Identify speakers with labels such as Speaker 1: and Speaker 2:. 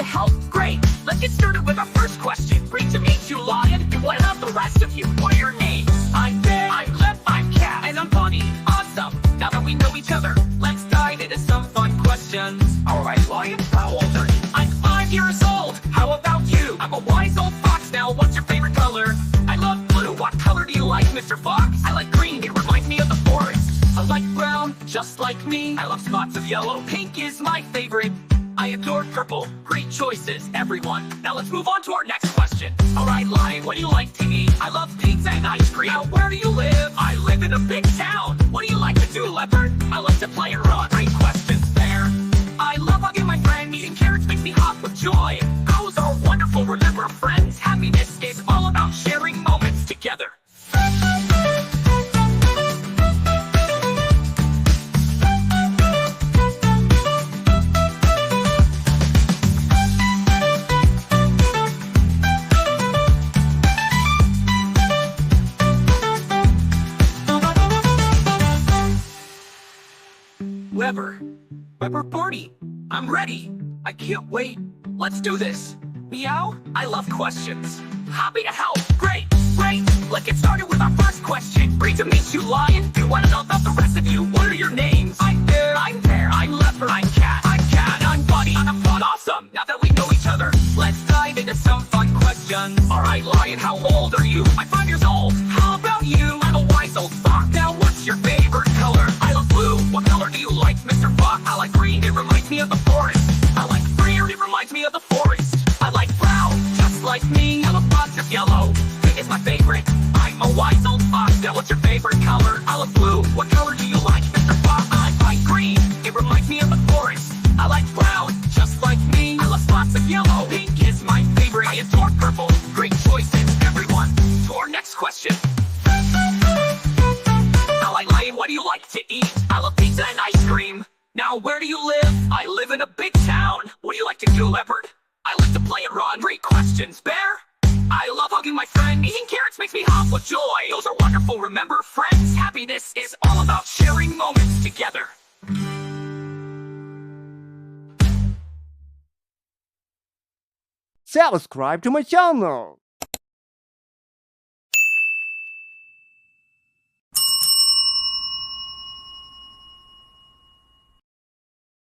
Speaker 1: help? Great! Let's get started with our first question. Great to meet you, Lion. What about the rest of you? What are your names? I'm Bear, I'm Lip, I'm Cat, and I'm Bunny. Awesome! Now that we know each other, let's dive into some fun questions. Alright, Lion, how old are you? I'm 5 years old. How about you? I'm a wise old fox now. What's your favorite color? I love blue. What color do you like, Mr. Fox? I like green. It reminds me of the forest. I like brown, just like me. I love spots of yellow. Pink is my favorite. I adore purple. Great choices, everyone. Now let's move on to our next question. Alright, Lion, what do you like to eat? I love pizza and ice cream. Now, where do you live? I live in a big town. What do you like to do, Leopard? I love to play and run. Great questions there. I love hugging my friend. Eating carrots makes me hop with joy. Those are wonderful. Remember, friends, happiness is all about sharing moments together. Weber Barney, I'm ready. I can't wait. Let's do this. Meow, I love questions. Happy to help. Great. Let's get started with our first question. Great to meet you, Lion. Do you want to know about the rest of you? What are your names? I'm Bear, I'm Leopard, I'm Cat, I'm Bunny, I'm fun. Awesome. Now that we know each other, let's dive into some fun questions. Alright, Lion, how old are you? I'm 5 years old. How about you? I'm a wise old fox. Now, what's your favorite color? I love blue. What color do you like, Mr. Fox? I like green. It reminds me of the forest. I like green. It reminds me of the forest. I like brown, just like me. I love lots of yellow. Pink is my favorite. I'm a wise old fox. Now, what's your favorite color? I love blue. What color do you like, Mr. Fox? I like green. It reminds me of the forest. I like brown, just like me. I love spots of yellow. Pink is my favorite. I adore purple. Great choices, everyone. To our next question. Lion, what do you like to eat? I love pizza and ice cream. Now, where do you live? I live in a big town. What do you like to do, Leopard? I like to play and run. Great questions, Bear. I love hugging my friend. Eating carrots makes me hop with joy. Those are wonderful. Remember, friends, happiness is all about sharing moments together.
Speaker 2: Subscribe to my channel.